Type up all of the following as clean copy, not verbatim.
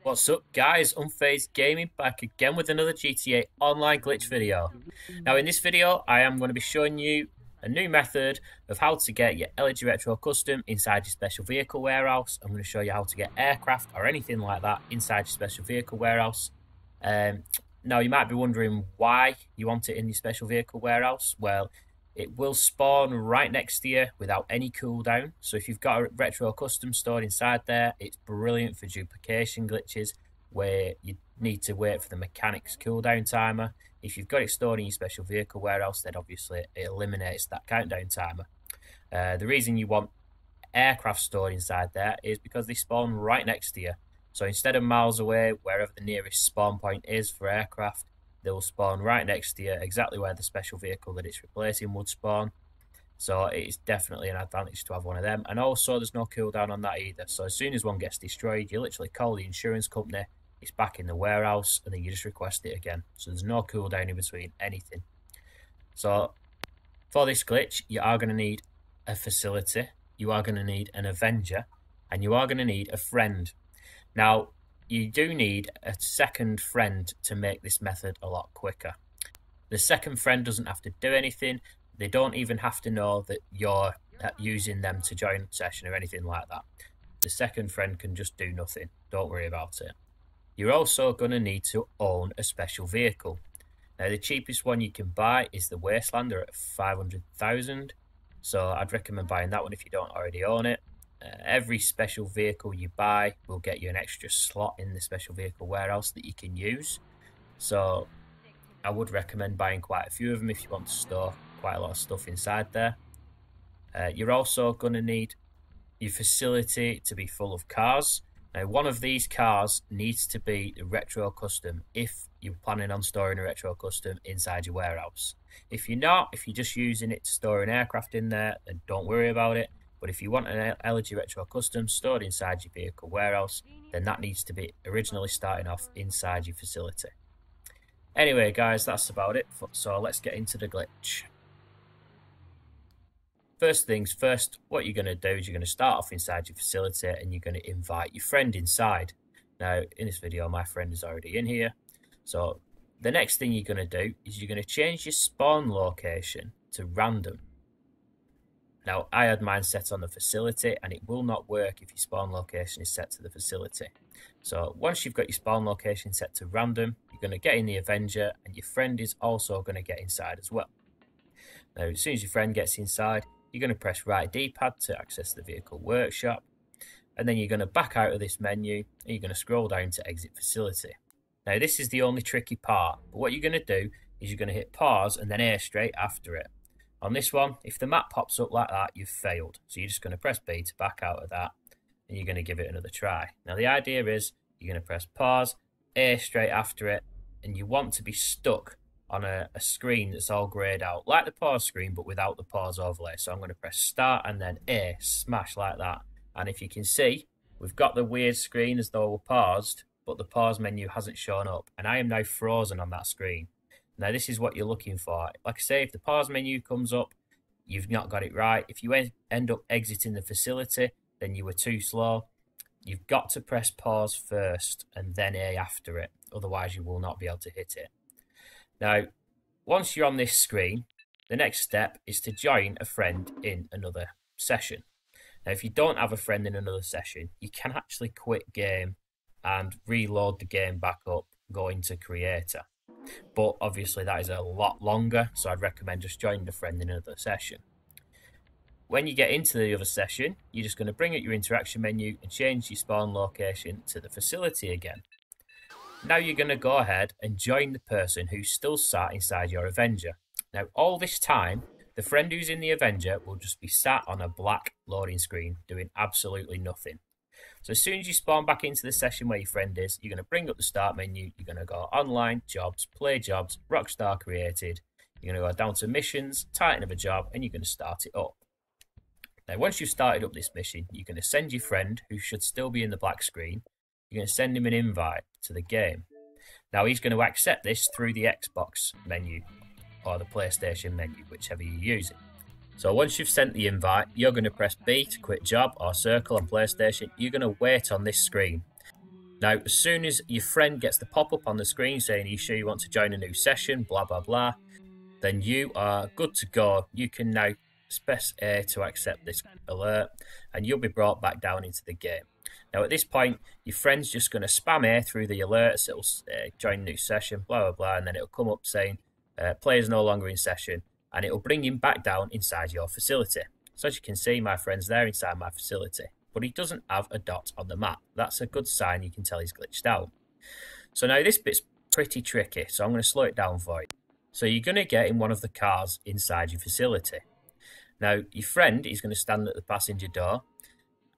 What's up guys, Unfazed Gaming back again with another GTA Online glitch video. Now in this video I am going to be showing you a new method of how to get your LG Retro Custom inside your special vehicle warehouse. I'm going to show you how to get aircraft or anything like that inside your special vehicle warehouse. Now you might be wondering why you want it in your special vehicle warehouse. Well, it will spawn right next to you without any cooldown. So if you've got a retro custom stored inside there, it's brilliant for duplication glitches where you need to wait for the mechanic's cooldown timer. If you've got it stored in your special vehicle warehouse, then obviously it eliminates that countdown timer. The reason you want aircraft stored inside there is because they spawn right next to you. So instead of miles away, wherever the nearest spawn point is for aircraft, they will spawn right next to you, exactly where the special vehicle that it's replacing would spawn. So it's definitely an advantage to have one of them. And also there's no cooldown on that either. So as soon as one gets destroyed, you literally call the insurance company, it's back in the warehouse, and then you just request it again. So there's no cooldown in between anything. So for this glitch, you are going to need a facility, you are going to need an Avenger, and you are going to need a friend. Now, you do need a second friend to make this method a lot quicker. The second friend doesn't have to do anything. They don't even have to know that you're using them to join a session or anything like that. The second friend can just do nothing. Don't worry about it. You're also going to need to own a special vehicle. Now, the cheapest one you can buy is the Wastelander at 500,000. So I'd recommend buying that one if you don't already own it. Every special vehicle you buy will get you an extra slot in the special vehicle warehouse that you can use. So I would recommend buying quite a few of them if you want to store quite a lot of stuff inside there. You're also going to need your facility to be full of cars. Now, one of these cars needs to be a retro custom if you're planning on storing a retro custom inside your warehouse. If you're not, if you're just using it to store an aircraft in there, then don't worry about it. But if you want an LG Retro Custom stored inside your vehicle warehouse, then that needs to be originally starting off inside your facility. Anyway, guys, that's about it. So let's get into the glitch. First things first, what you're going to do is you're going to start off inside your facility and you're going to invite your friend inside. Now, in this video, my friend is already in here. So the next thing you're going to do is you're going to change your spawn location to random. Now, I had mine set on the facility, and it will not work if your spawn location is set to the facility. So once you've got your spawn location set to random, you're going to get in the Avenger, and your friend is also going to get inside as well. Now, as soon as your friend gets inside, you're going to press right D-pad to access the vehicle workshop, and then you're going to back out of this menu, and you're going to scroll down to exit facility. Now, this is the only tricky part, but what you're going to do is you're going to hit pause and then A straight after it. On this one, if the map pops up like that, you've failed. So you're just going to press B to back out of that, and you're going to give it another try. Now, the idea is you're going to press pause, A straight after it, and you want to be stuck on a screen that's all greyed out, like the pause screen, but without the pause overlay. So I'm going to press start and then A, smash like that. And if you can see, we've got the weird screen as though we're paused, but the pause menu hasn't shown up, and I am now frozen on that screen. Now, this is what you're looking for. Like I say, if the pause menu comes up, you've not got it right. If you end up exiting the facility, then you were too slow. You've got to press pause first and then A after it. Otherwise, you will not be able to hit it. Now, once you're on this screen, the next step is to join a friend in another session. Now, if you don't have a friend in another session, you can actually quit game and reload the game back up, go into creator. But obviously that is a lot longer, so I'd recommend just joining a friend in another session. When you get into the other session, you're just going to bring up your interaction menu and change your spawn location to the facility again. Now you're going to go ahead and join the person who's still sat inside your Avenger. Now, all this time, the friend who's in the Avenger will just be sat on a black loading screen doing absolutely nothing. So as soon as you spawn back into the session where your friend is, you're going to bring up the start menu, you're going to go online, jobs, play jobs, Rockstar created, you're going to go down to missions, title of a job, and you're going to start it up. Now once you've started up this mission, you're going to send your friend, who should still be in the black screen, you're going to send him an invite to the game. Now he's going to accept this through the Xbox menu, or the PlayStation menu, whichever you're using. So once you've sent the invite, you're going to press B to quit job or circle on PlayStation. You're going to wait on this screen. Now, as soon as your friend gets the pop-up on the screen saying, "Are you sure you want to join a new session?" blah, blah, blah, then you are good to go. You can now press A to accept this alert, and you'll be brought back down into the game. Now, at this point, your friend's just going to spam A through the alerts. It'll join a new session, blah, blah, blah, and then it'll come up saying, player's no longer in session, and it'll bring him back down inside your facility. So as you can see, my friend's there inside my facility, but he doesn't have a dot on the map. That's a good sign. You can tell he's glitched out. So now this bit's pretty tricky, so I'm going to slow it down for you. So you're going to get in one of the cars inside your facility. Now, your friend is going to stand at the passenger door,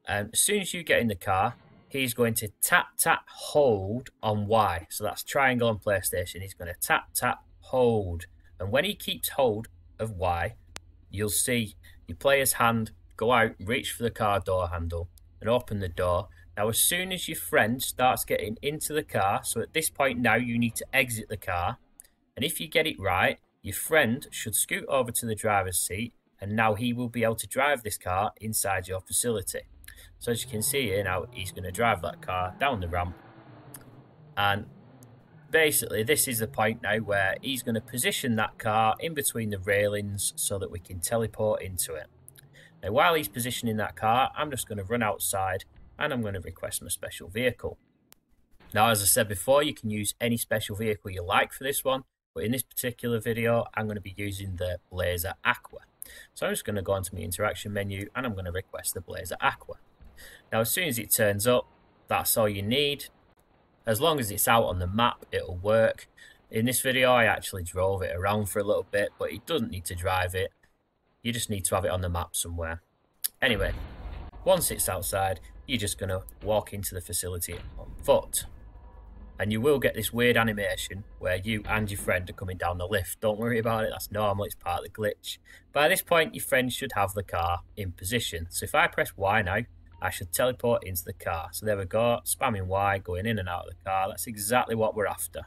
and as soon as you get in the car, he's going to tap, tap, hold on Y. So that's triangle on PlayStation. He's going to tap, tap, hold. And when he keeps hold of Y, you'll see your player's hand go out, reach for the car door handle, and open the door. Now, as soon as your friend starts getting into the car, so at this point now you need to exit the car, and if you get it right, your friend should scoot over to the driver's seat, and now he will be able to drive this car inside your facility. So as you can see here now, he's going to drive that car down the ramp, and basically this is the point now where he's going to position that car in between the railings so that we can teleport into it. Now, while he's positioning that car, I'm just going to run outside and I'm going to request my special vehicle. Now, as I said before, you can use any special vehicle you like for this one, but in this particular video, I'm going to be using the Blazer Aqua. So I'm just going to go onto my interaction menu and I'm going to request the Blazer Aqua. Now, as soon as it turns up, that's all you need. As long as it's out on the map, it'll work. In this video, I actually drove it around for a little bit, but you don't need to drive it. You just need to have it on the map somewhere. Anyway, once it's outside, you're just going to walk into the facility on foot. And you will get this weird animation where you and your friend are coming down the lift. Don't worry about it, that's normal, it's part of the glitch. By this point, your friend should have the car in position. So if I press Y now, I should teleport into the car. So there we go, spamming Y, going in and out of the car. That's exactly what we're after.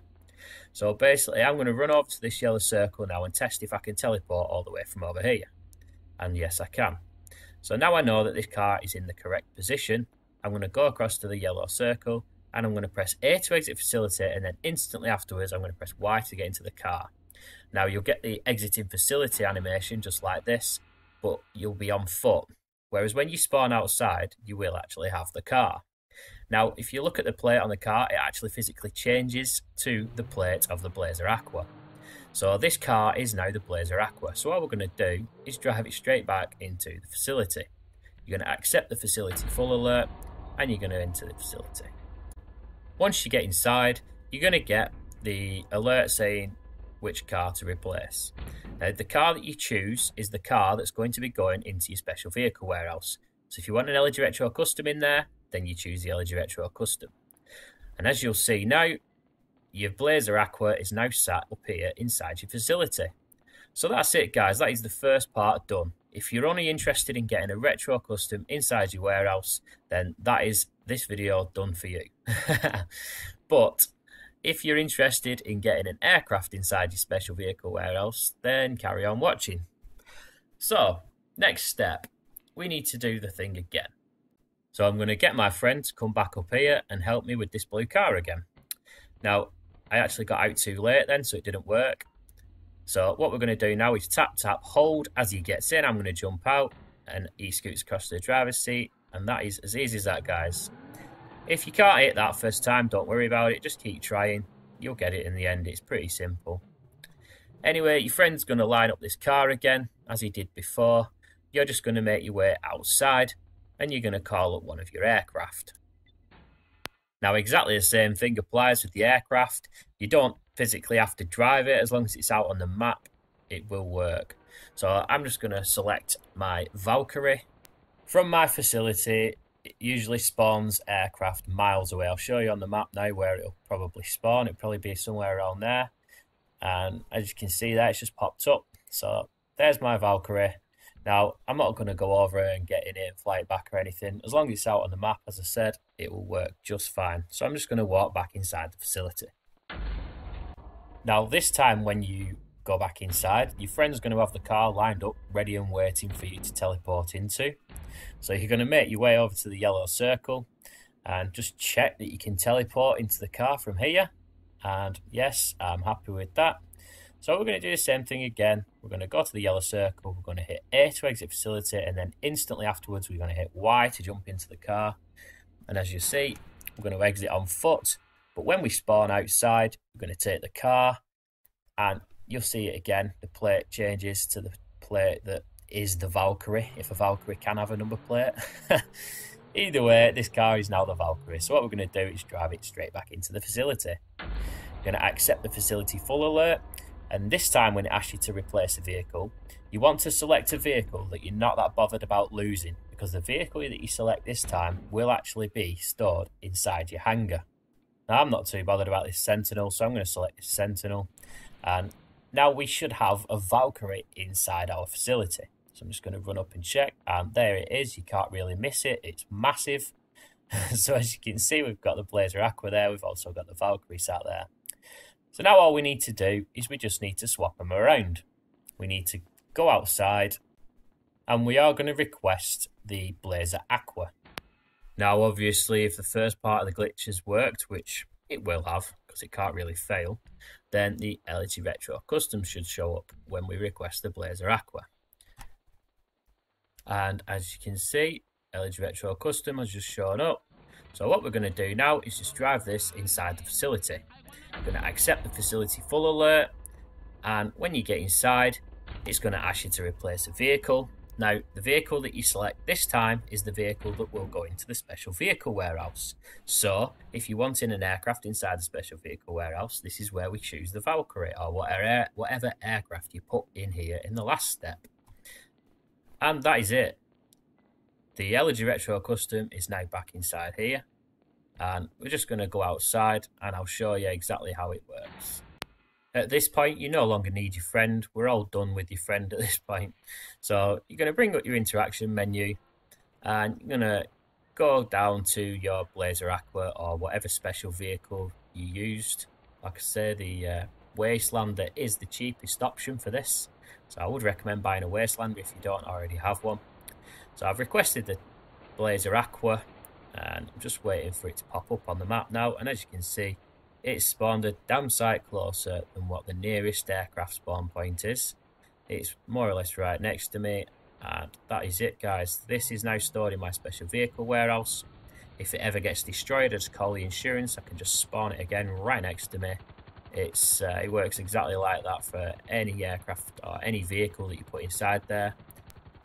So basically, I'm going to run over to this yellow circle now and test if I can teleport all the way from over here. And yes, I can. So now I know that this car is in the correct position. I'm going to go across to the yellow circle and I'm going to press A to exit facility, and then instantly afterwards I'm going to press Y to get into the car. Now you'll get the exiting facility animation just like this, but you'll be on foot. Whereas when you spawn outside, you will actually have the car. Now, if you look at the plate on the car, it actually physically changes to the plate of the Blazer Aqua. So this car is now the Blazer Aqua. So what we're going to do is drive it straight back into the facility. You're going to accept the facility full alert and you're going to enter the facility. Once you get inside, you're going to get the alert saying which car to replace. Now, the car that you choose is the car that's going to be going into your special vehicle warehouse. So if you want an LG Retro Custom in there, then you choose the LG Retro Custom. And as you'll see now, your Blazer Aqua is now sat up here inside your facility. So that's it, guys. That is the first part done. If you're only interested in getting a Retro Custom inside your warehouse, then that is this video done for you. But if you're interested in getting an aircraft inside your special vehicle warehouse, then carry on watching. So, next step, we need to do the thing again. So I'm going to get my friend to come back up here and help me with this blue car again. Now, I actually got out too late then, so it didn't work. So what we're going to do now is tap, tap, hold. As he gets in, I'm going to jump out and he scoots across to the driver's seat. And that is as easy as that, guys. If you can't hit that first time, don't worry about it. Just keep trying. You'll get it in the end. It's pretty simple. Anyway, your friend's going to line up this car again, as he did before. You're just going to make your way outside and you're going to call up one of your aircraft. Now, exactly the same thing applies with the aircraft. You don't physically have to drive it. As long as it's out on the map, it will work. So I'm just going to select my Valkyrie. From my facility, it usually spawns aircraft miles away. I'll show you on the map now where it'll probably spawn. It'll probably be somewhere around there. And as you can see there, it's just popped up. So there's my Valkyrie. Now, I'm not going to go over and get in it and fly it back or anything. As long as it's out on the map, as I said, it will work just fine. So I'm just going to walk back inside the facility. Now, this time when you go back inside, your friend's going to have the car lined up, ready and waiting for you to teleport into. So you're going to make your way over to the yellow circle. and just check that you can teleport into the car from here. And yes, I'm happy with that. So we're going to do the same thing again. We're going to go to the yellow circle, we're going to hit A to exit facility, and then instantly afterwards we're going to hit Y to jump into the car. And as you see, we're going to exit on foot, but when we spawn outside, we're going to take the car, and you'll see it again. The plate changes to the plate that is the Valkyrie, if a Valkyrie can have a number plate. Either way, this car is now the Valkyrie. So what we're going to do is drive it straight back into the facility. We're going to accept the facility full alert, and this time when it asks you to replace a vehicle, you want to select a vehicle that you're not that bothered about losing, because the vehicle that you select this time will actually be stored inside your hangar. Now I'm not too bothered about this Sentinel, so I'm going to select this Sentinel, and now we should have a Valkyrie inside our facility. So I'm just going to run up and check, and there it is. You can't really miss it. It's massive. So as you can see, we've got the Blazer Aqua there. We've also got the Valkyrie sat there. So now all we need to do is we just need to swap them around. We need to go outside, and we are going to request the Blazer Aqua. Now obviously if the first part of the glitch has worked, which it will have because it can't really fail, then the LG Retro Custom should show up when we request the Blazer Aqua. And as you can see, LG Retro Custom has just shown up. So what we're going to do now is just drive this inside the facility. We're going to accept the facility full alert, and when you get inside, it's going to ask you to replace a vehicle. Now, the vehicle that you select this time is the vehicle that will go into the special vehicle warehouse. So, if you're wanting an aircraft inside the special vehicle warehouse, this is where we choose the Valkyrie, or whatever aircraft you put in here in the last step. And that is it. The LG Retro Custom is now back inside here, and we're just going to go outside and I'll show you exactly how it works. At this point, you no longer need your friend. We're all done with your friend at this point. So you're going to bring up your interaction menu, and you're going to go down to your Blazer Aqua or whatever special vehicle you used. Like I say, the Wastelander is the cheapest option for this. So I would recommend buying a Wastelander if you don't already have one. So I've requested the Blazer Aqua, and I'm just waiting for it to pop up on the map now. And as you can see, it's spawned a damn sight closer than what the nearest aircraft spawn point is. It's more or less right next to me, and that is it, guys. This is now stored in my special vehicle warehouse. If it ever gets destroyed, I just call the insurance. I can just spawn it again right next to me. It works exactly like that for any aircraft or any vehicle that you put inside there.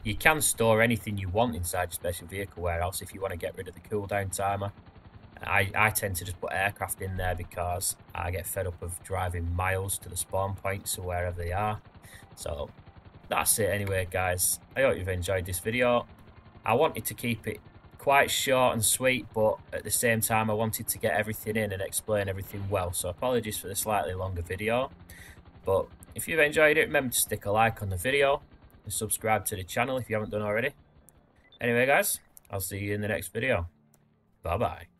You can store anything you want inside your special vehicle warehouse if you want to get rid of the cooldown timer. I tend to just put aircraft in there because I get fed up of driving miles to the spawn points or wherever they are. So that's it anyway, guys. I hope you've enjoyed this video. I wanted to keep it quite short and sweet, but at the same time I wanted to get everything in and explain everything well. So apologies for the slightly longer video. But if you've enjoyed it, remember to stick a like on the video and subscribe to the channel if you haven't done already. Anyway, guys, I'll see you in the next video. Bye-bye.